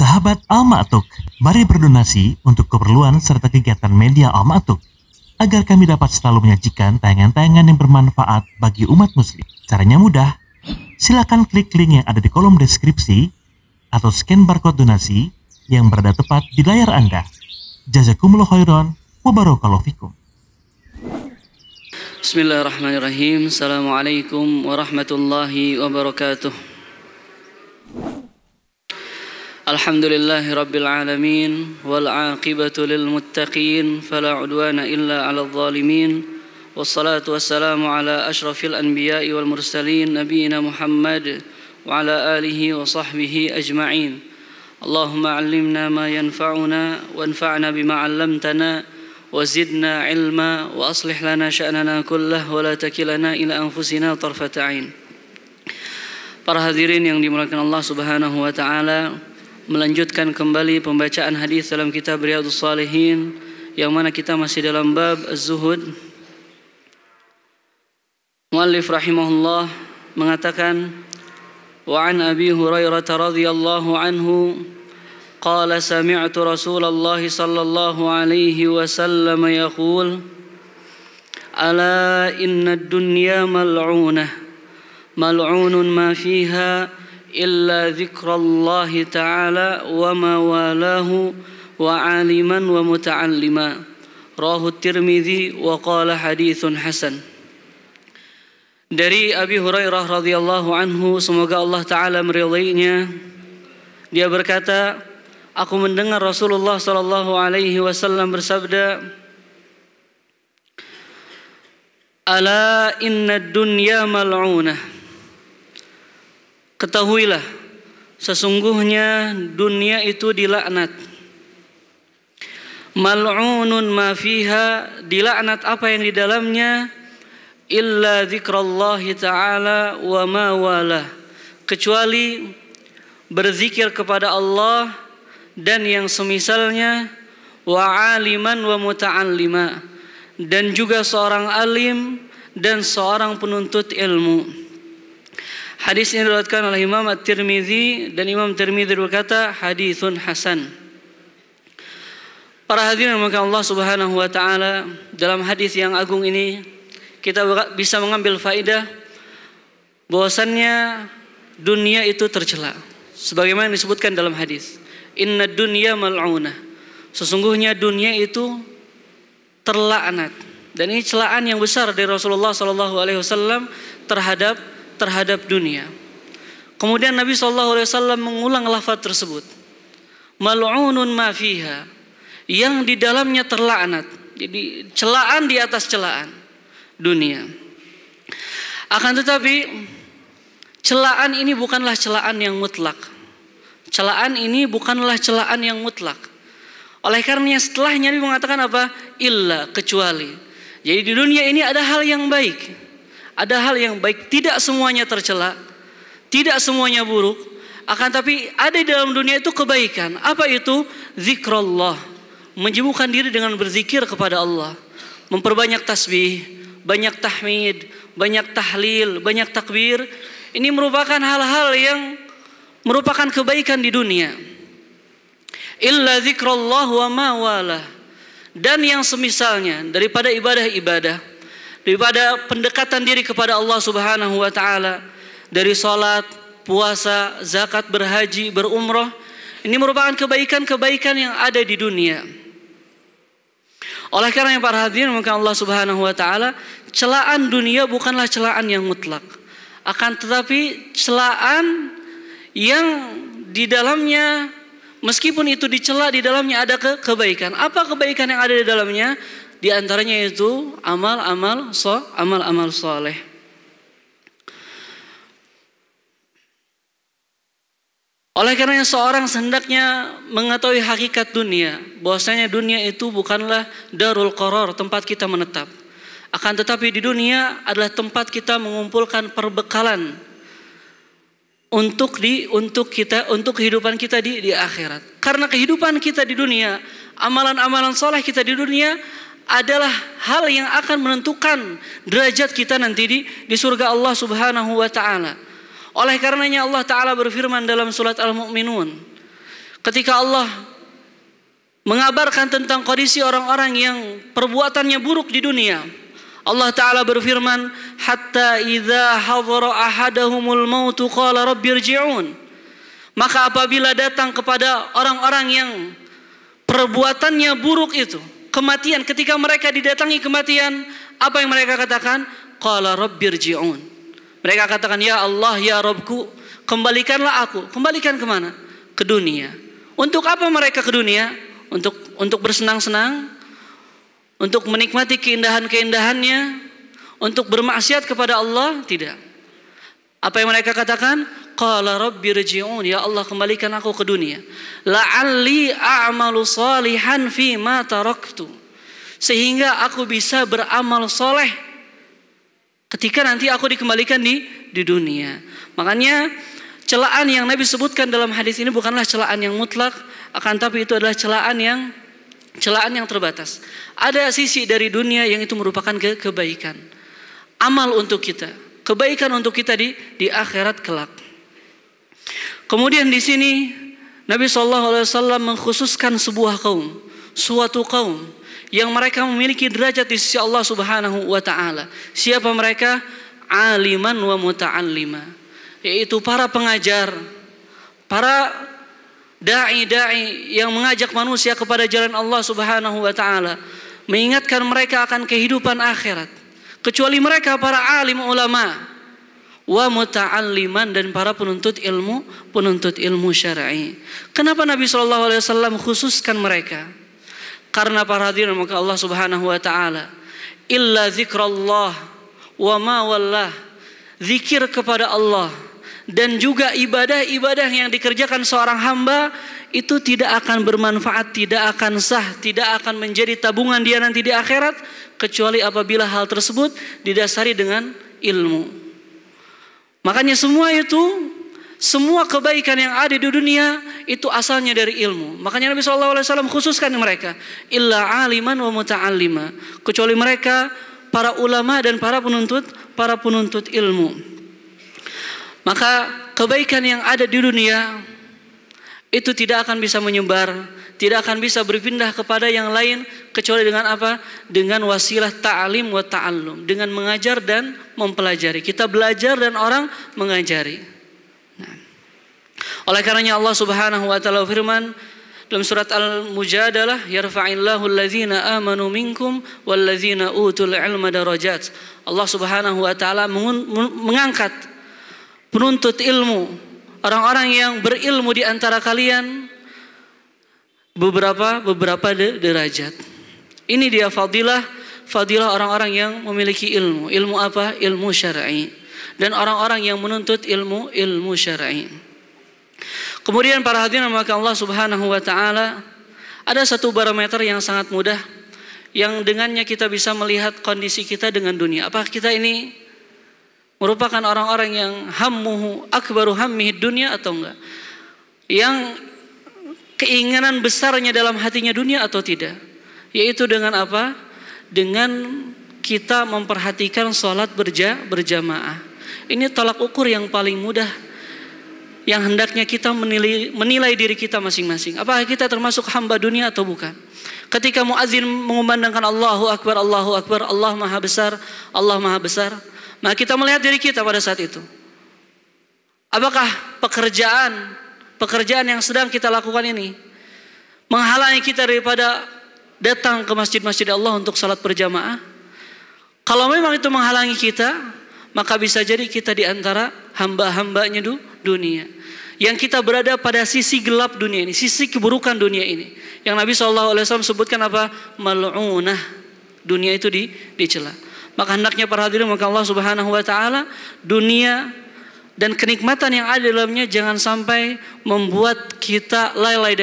Sahabat Al-Ma'tuk, mari berdonasi untuk keperluan serta kegiatan media Al-Ma'tuk agar kami dapat selalu menyajikan tayangan-tayangan yang bermanfaat bagi umat muslim. Caranya mudah, silakan klik link yang ada di kolom deskripsi atau scan barcode donasi yang berada tepat di layar Anda. Jazakumullah khairan wa barakallahu fikum. Bismillahirrahmanirrahim. Assalamualaikum warahmatullahi wabarakatuh. Alhamdulillahi rabbil alamin wal aqibatu lil muttaqin fala udwana illa 'alal zalimin wassalatu wassalamu ala asyrafil anbiya'i wal mursalin nabiyina Muhammad wa ala alihi wa sahbihi ajma'in. Allahumma 'allimna ma yanfa'una wanfa'na bima 'allamtana wa zidna 'ilma wa aslih lana sya'nana kullahu wa la takilna ila anfusina tarfata 'ain. Para hadirin yang dimuliakan Allah Subhanahu wa taala, melanjutkan kembali pembacaan hadis dalam kitab Riyadhus Shalihin yang mana kita masih dalam bab Az-Zuhud. Muallif rahimahullah mengatakan, wa an Abi Hurairah radhiyallahu anhu qala sami'tu Rasulullah sallallahu alaihi wasallam yaqul ala inna ad-dunya mal'unah mal'unun ma fiha illa dzikrallahi ta'ala wa ma walahu wa aliman wa muta'allima. Rawahu Tirmidzi wa qala haditsun hasan. Dari Abi Hurairah radhiyallahu anhu, semoga Allah taala meridainya, dia berkata, aku mendengar Rasulullah sallallahu alaihi wasallam bersabda, ala inna dunya mal'unah. Ketahuilah, sesungguhnya dunia itu dilaknat. Mal'unun ma fiha, dilaknat apa yang di dalamnya, illa dzikrallahi ta'ala wa ma walah, kecuali berzikir kepada Allah dan yang semisalnya, wa aliman wa muta'allima, dan juga seorang alim dan seorang penuntut ilmu. Hadis ini diriwayatkan oleh Imam At-Tirmidzi dan Imam Tirmidzi berkata haditsun hasan. Para hadirin yang dimuliakan Allah Subhanahu wa taala, dalam hadis yang agung ini kita bisa mengambil faedah bahwasannya dunia itu tercela. Sebagaimana disebutkan dalam hadis, inna dunya mal'unah. Sesungguhnya dunia itu terlaknat. Dan ini celaan yang besar dari Rasulullah sallallahu alaihi wasallam terhadap dunia. Kemudian Nabi SAW mengulang lafaz tersebut, mal'unun ma fiha, yang di dalamnya terlaknat. Jadi celaan di atas celaan dunia. Akan tetapi celaan ini bukanlah celaan yang mutlak. Celaan ini bukanlah celaan yang mutlak. Oleh karenanya setelahnya Nabi mengatakan apa? Illa, kecuali. Jadi di dunia ini ada hal yang baik. Ada hal yang baik, tidak semuanya tercela, tidak semuanya buruk. Akan tapi ada di dalam dunia itu kebaikan. Apa itu? Zikrullah, menyibukkan diri dengan berzikir kepada Allah, memperbanyak tasbih, banyak tahmid, banyak tahlil, banyak takbir. Ini merupakan hal-hal yang merupakan kebaikan di dunia. Illa zikrullah wa ma walah, dan yang semisalnya daripada ibadah-ibadah, daripada pendekatan diri kepada Allah Subhanahu wa taala, dari salat, puasa, zakat, berhaji, berumrah, ini merupakan kebaikan-kebaikan yang ada di dunia. Oleh karena yang para hadirin maka Allah Subhanahu wa taala, celaan dunia bukanlah celaan yang mutlak. Akan tetapi celaan yang di dalamnya, meskipun itu dicela, di dalamnya ada kebaikan. Apa kebaikan yang ada di dalamnya? Di antaranya itu amal-amal saleh. Oleh karena seorang hendaknya mengetahui hakikat dunia, bahwasanya dunia itu bukanlah darul qarar, tempat kita menetap. Akan tetapi di dunia adalah tempat kita mengumpulkan perbekalan untuk kehidupan kita di akhirat. Karena kehidupan kita di dunia, amalan-amalan saleh kita di dunia adalah hal yang akan menentukan derajat kita nanti di surga Allah Subhanahu wa taala. Oleh karenanya Allah taala berfirman dalam surat Al-Mu'minun, ketika Allah mengabarkan tentang kondisi orang-orang yang perbuatannya buruk di dunia, Allah Ta'ala berfirman, hatta idza hadara ahadahumul mautu qala rabbirji'un. Maka apabila datang kepada orang-orang yang perbuatannya buruk itu, kematian, ketika mereka didatangi kematian, apa yang mereka katakan? Qala rabbirji'un. Mereka katakan, ya Allah, ya Rabbku, kembalikanlah aku. Kembalikan kemana? Ke dunia. Untuk apa mereka ke dunia? Untuk bersenang-senang, untuk menikmati keindahan-keindahannya, untuk bermaksiat kepada Allah? Tidak. Apa yang mereka katakan? Qala rabbirji'un, ya Allah, kembalikan aku ke dunia. La'alli a'malu salihan fi ma taraktu, sehingga aku bisa beramal soleh ketika nanti aku dikembalikan di dunia. Makanya celaan yang Nabi sebutkan dalam hadis ini bukanlah celaan yang mutlak, akan tapi itu adalah celaan yang terbatas. Ada sisi dari dunia yang itu merupakan kebaikan, amal untuk kita, kebaikan untuk kita di akhirat kelak. Kemudian di sini Nabi SAW mengkhususkan sebuah kaum, suatu kaum yang mereka memiliki derajat di sisi Allah Subhanahu wa Ta'ala. Siapa mereka? Aliman wa muta'allima, yaitu para pengajar, para dai-dai yang mengajak manusia kepada jalan Allah Subhanahu wa Ta'ala, mengingatkan mereka akan kehidupan akhirat. Kecuali mereka para alim ulama, wa muta'alliman, dan para penuntut ilmu syar'i. Kenapa Nabi SAW khususkan mereka? Karena para hadirin maka Allah Subhanahu wa Ta'ala, illa zikrullah wa ma wallah, zikir kepada Allah dan juga ibadah-ibadah yang dikerjakan seorang hamba itu tidak akan bermanfaat, tidak akan sah, tidak akan menjadi tabungan dia nanti di akhirat, kecuali apabila hal tersebut didasari dengan ilmu. Makanya semua kebaikan yang ada di dunia itu asalnya dari ilmu. Makanya Nabi SAW khususkan mereka, illa aliman wa muta'allima, kecuali mereka para ulama dan para penuntut ilmu. Maka kebaikan yang ada di dunia itu tidak akan bisa menyebar, tidak akan bisa berpindah kepada yang lain kecuali dengan apa? Dengan wasilah ta'alim wa ta'allum, dengan mengajar dan mempelajari. Kita belajar dan orang mengajari. Nah, oleh karenanya Allah Subhanahu wa Ta'ala firman dalam surat Al-Mujadalah, yarfa'illahu allazina amanu minkum wallazina utul ilma darajat. Allah Subhanahu wa Ta'ala mengangkat penuntut ilmu, orang-orang yang berilmu di antara kalian beberapa derajat. Ini dia fadilah orang-orang yang memiliki ilmu. Ilmu apa? Ilmu syar'i. Dan orang-orang yang menuntut ilmu syar'i. Kemudian para hadirin maka Allah Subhanahu wa Ta'ala, ada satu barometer yang sangat mudah yang dengannya kita bisa melihat kondisi kita dengan dunia. Apakah kita ini merupakan orang-orang yang hammuhu akbaru hammihi dunia atau enggak? Yang keinginan besarnya dalam hatinya dunia atau tidak? Yaitu dengan apa? Dengan kita memperhatikan sholat berjamaah. Ini tolak ukur yang paling mudah yang hendaknya kita menilai diri kita masing-masing. Apakah kita termasuk hamba dunia atau bukan? Ketika muadzin mengumandangkan Allahu Akbar, Allahu Akbar, Allah Maha Besar, Allah Maha Besar, maka kita melihat diri kita pada saat itu. Apakah pekerjaan yang sedang kita lakukan ini menghalangi kita daripada datang ke masjid-masjid Allah untuk salat berjamaah? Kalau memang itu menghalangi kita, maka bisa jadi kita di antara hamba-hambanya dunia, yang kita berada pada sisi gelap dunia ini, sisi keburukan dunia ini, yang Nabi SAW sebutkan apa? Mal'unah. Dunia itu dicela. Maka hendaknya para hadirin maka Allah Subhanahu wa Ta'ala, dunia dan kenikmatan yang ada dalamnya jangan sampai membuat kita lalai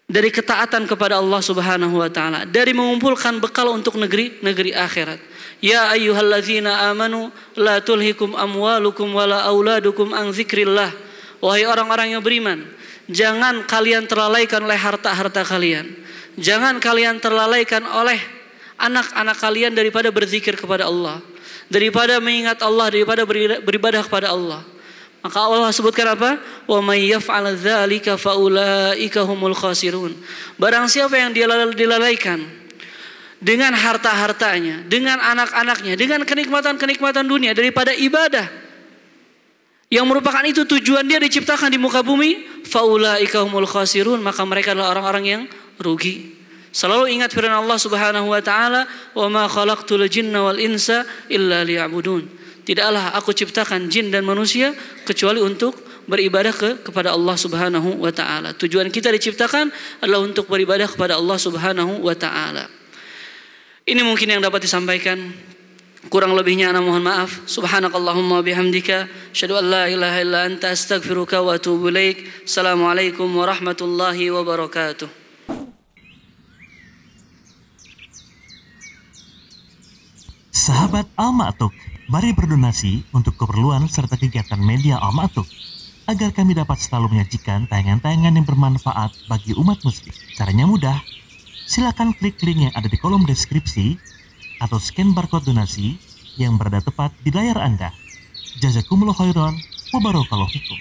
dari ketaatan kepada Allah Subhanahu wa Ta'ala, dari mengumpulkan bekal untuk negeri akhirat. Ya ayyuhallazina amanu la tulhikum amwalukum wala auladukum an dzikrillah. Wahai orang-orang yang beriman, jangan kalian terlalaikan oleh harta-harta kalian. Jangan kalian terlalaikan oleh anak-anak kalian daripada berzikir kepada Allah, daripada mengingat Allah, daripada beribadah kepada Allah. Maka Allah sebutkan apa? Wa may yaf'al dzalika faulaika humul khasirun. Barang siapa yang dilalaikan dengan harta-hartanya, dengan anak-anaknya, dengan kenikmatan-kenikmatan dunia daripada ibadah yang merupakan itu tujuan dia diciptakan di muka bumi, faulaika humul khasirun, maka mereka adalah orang-orang yang rugi. Selalu ingat firman Allah Subhanahu wa taala, "Wa ma khalaqtul jinna wal insa illa liya'budun." Tidaklah aku ciptakan jin dan manusia kecuali untuk beribadah kepada Allah Subhanahu wa taala. Tujuan kita diciptakan adalah untuk beribadah kepada Allah Subhanahu wa taala. Ini mungkin yang dapat disampaikan. Kurang lebihnya ana mohon maaf. Subhanakallahumma bihamdika asyhadu an la ilaha illa anta astaghfiruka wa atubu ilaik. Assalamualaikum warahmatullahi wabarakatuh. Sahabat Al-Ma'tuk, mari berdonasi untuk keperluan serta kegiatan media Al-Ma'tuk agar kami dapat selalu menyajikan tayangan-tayangan yang bermanfaat bagi umat muslim. Caranya mudah. Silakan klik link yang ada di kolom deskripsi atau scan barcode donasi yang berada tepat di layar Anda. Jazakumullah khairan wa barakallahu fikum.